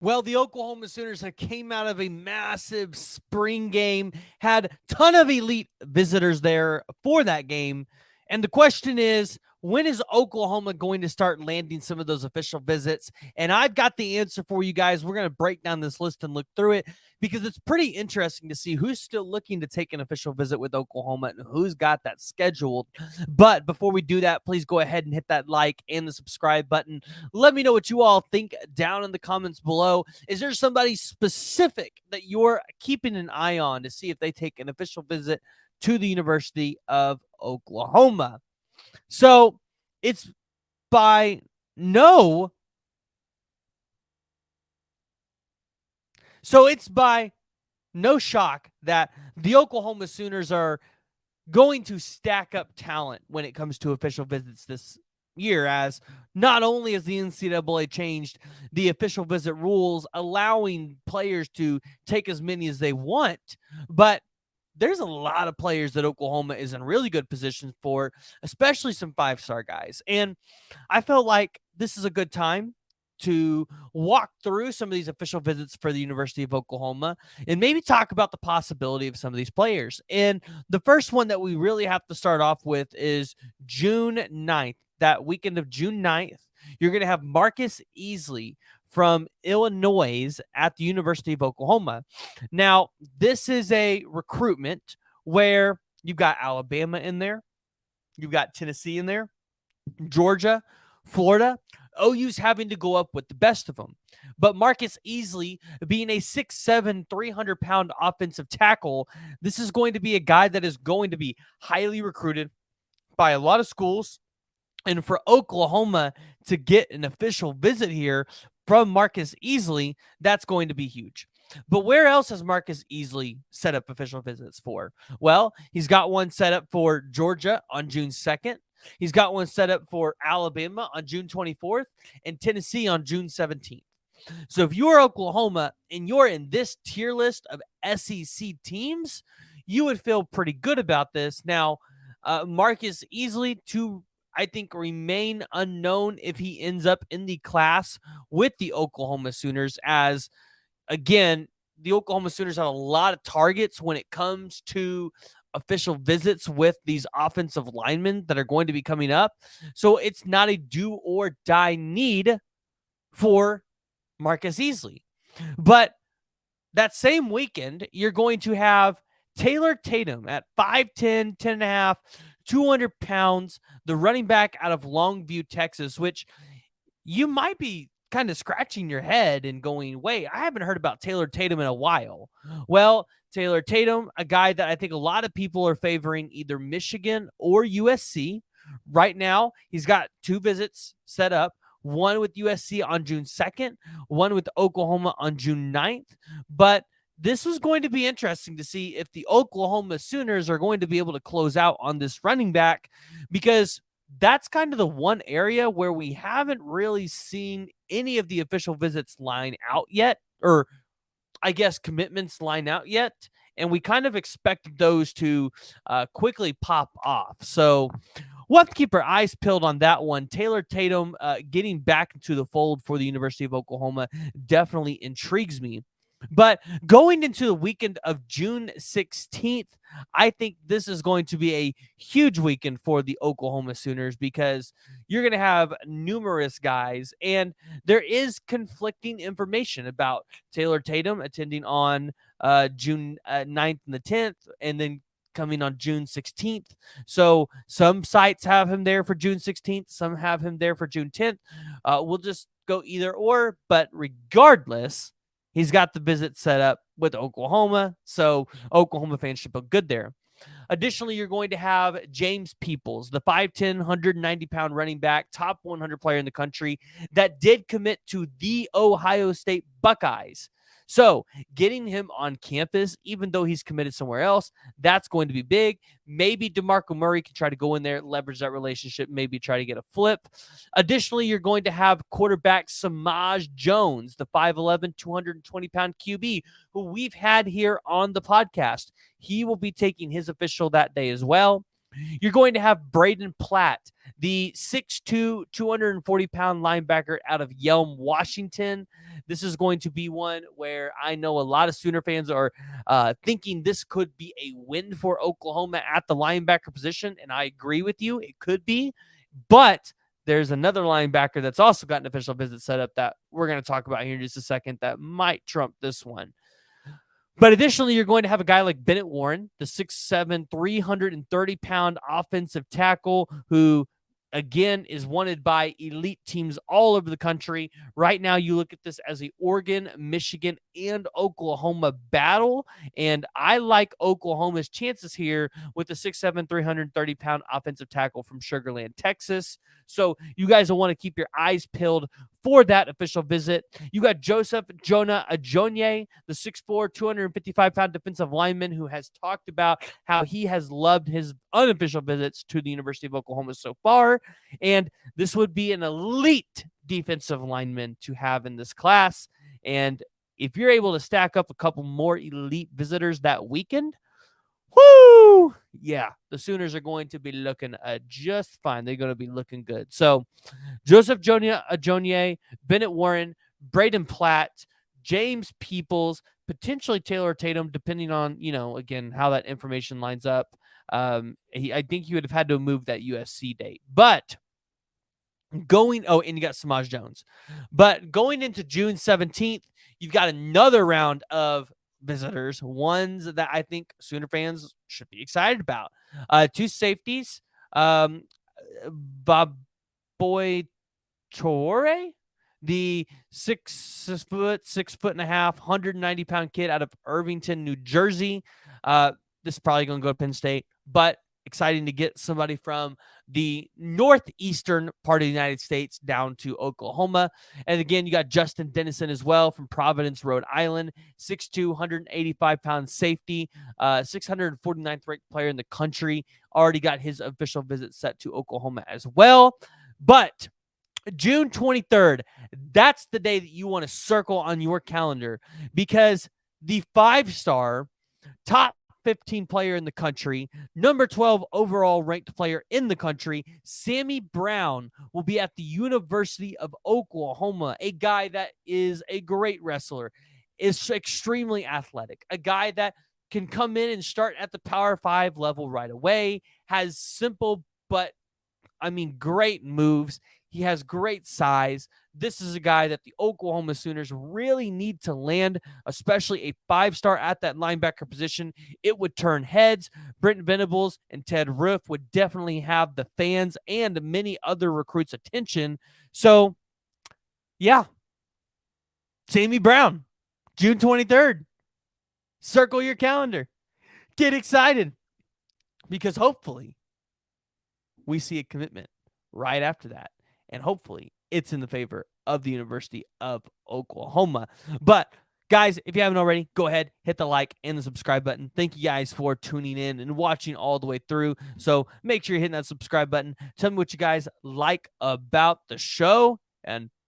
Well, the Oklahoma Sooners have came out of a massive spring game, had a ton of elite visitors there for that game. And the question is, when is Oklahoma going to start landing some of those official visits? And I've got the answer for you guys. We're going to break down this list and look through it because it's pretty interesting to see who's still looking to take an official visit with Oklahoma and who's got that scheduled. But before we do that, please go ahead and hit that like and the subscribe button. Let me know what you all think down in the comments below. Is there somebody specific that you're keeping an eye on to see if they take an official visit to the University of Oklahoma? So it's by no. So it's by no shock that the Oklahoma Sooners are going to stack up talent when it comes to official visits this year, as not only has the NCAA changed the official visit rules, allowing players to take as many as they want, but there's a lot of players that Oklahoma is in really good position for, especially some five-star guys. And I felt like this is a good time to walk through some of these official visits for the University of Oklahoma and maybe talk about the possibility of some of these players. And the first one that we really have to start off with is June 9th, that weekend of June 9th. You're going to have Marcus Easley from Illinois at the University of Oklahoma. Now, this is a recruitment where you've got Alabama in there, you've got Tennessee in there, Georgia, Florida. OU's having to go up with the best of them. But Marcus Easley, being a 6'7", 300-pound offensive tackle, this is going to be a guy that is going to be highly recruited by a lot of schools. And for Oklahoma to get an official visit here from Marcus Easley, that's going to be huge. But where else has Marcus Easley set up official visits for? Well, he's got one set up for Georgia on June 2nd. He's got one set up for Alabama on June 24th and Tennessee on June 17th. So if you're Oklahoma and you're in this tier list of SEC teams, you would feel pretty good about this. Now, Marcus Easley, I think, remain unknown if he ends up in the class with the Oklahoma Sooners, as, again, the Oklahoma Sooners have a lot of targets when it comes to official visits with these offensive linemen that are going to be coming up. So it's not a do or die need for Marcus Easley. But that same weekend, you're going to have Taylor Tatum at 5'10", 10.5, 200 pounds, the running back out of Longview, Texas, which you might be kind of scratching your head and going, wait, I haven't heard about Taylor Tatum in a while. Well, Taylor Tatum, a guy that I think a lot of people are favoring either Michigan or USC. Right now, he's got 2 visits set up, one with USC on June 2nd, one with Oklahoma on June 9th. But this was going to be interesting to see if the Oklahoma Sooners are going to be able to close out on this running back, because that's kind of the one area where we haven't really seen any of the official visits line out yet, or I guess commitments line out yet. And we kind of expected those to quickly pop off. So we'll have to keep our eyes peeled on that one. Taylor Tatum getting back into the fold for the University of Oklahoma definitely intrigues me. But going into the weekend of June 16th, I think this is going to be a huge weekend for the Oklahoma Sooners, because you're going to have numerous guys, and there is conflicting information about Taylor Tatum attending on June 9th and the 10th, and then coming on June 16th. So some sites have him there for June 16th, some have him there for June 10th. We'll just go either or, but regardless, he's got the visit set up with Oklahoma, so Oklahoma fans should feel good there. Additionally, you're going to have James Peoples, the 5'10", 190-pound running back, top 100 player in the country, that did commit to the Ohio State Buckeyes. So getting him on campus, even though he's committed somewhere else, that's going to be big. Maybe DeMarco Murray can try to go in there, leverage that relationship, maybe try to get a flip. Additionally, you're going to have quarterback Samaj Jones, the 5'11", 220-pound QB, who we've had here on the podcast. He will be taking his official that day as well. You're going to have Braden Platt, the 6'2", 240-pound linebacker out of Yelm, Washington. This is going to be one where I know a lot of Sooner fans are thinking this could be a win for Oklahoma at the linebacker position, and I agree with you. It could be, but there's another linebacker that's also got an official visit set up that we're going to talk about here in just a second that might trump this one. But additionally, you're going to have a guy like Bennett Warren, the 6'7", 330-pound offensive tackle who, again, is wanted by elite teams all over the country. Right now, you look at this as a Oregon, Michigan, and Oklahoma battle, and I like Oklahoma's chances here with the 6'7", 330-pound offensive tackle from Sugar Land, Texas. So you guys will want to keep your eyes peeled for that official visit. You got Joesph Jonah Ajonye, the 6'4", 255-pound defensive lineman who has talked about how he has loved his unofficial visits to the University of Oklahoma so far. And this would be an elite defensive lineman to have in this class. And if you're able to stack up a couple more elite visitors that weekend, whoo, yeah, the Sooners are going to be looking just fine. They're going to be looking good. So Joesph Jonah Ajonye, Bennett Warren, Braden Platt, James Peoples, potentially Taylor Tatum, depending on, again, how that information lines up. I think he would have had to move that USC date. But and you got Samaj Jones. But going into June 17th, you've got another round of visitors, ones that I think Sooner fans should be excited about. Two safeties, Bob Boy Torre, the 6'6.5", 190-pound kid out of Irvington, New Jersey. This is probably going to go to Penn State, but exciting to get somebody from the northeastern part of the United States down to Oklahoma. And again, you got Justin Dennison as well from Providence, Rhode Island, 6'2", 185-pound safety, 649th ranked player in the country. Already got his official visit set to Oklahoma as well. But June 23rd, that's the day that you want to circle on your calendar, because the 5-star top 15 player in the country, number 12 overall ranked player in the country, Sammy Brown, will be at the University of Oklahoma, a guy that is a great wrestler, is extremely athletic, a guy that can come in and start at the Power 5 level right away, has simple but, great moves. He has great size. This is a guy that the Oklahoma Sooners really need to land, especially a 5-star at that linebacker position. It would turn heads. Brent Venables and Ted Roof would definitely have the fans and many other recruits' attention. So, yeah, Sammy Brown, June 23rd. Circle your calendar. Get excited, because hopefully we see a commitment right after that. And hopefully it's in the favor of the University of Oklahoma. But guys, if you haven't already, go ahead, hit the like and the subscribe button. Thank you guys for tuning in and watching all the way through. So make sure you're hitting that subscribe button. Tell me what you guys like about the show, and boom.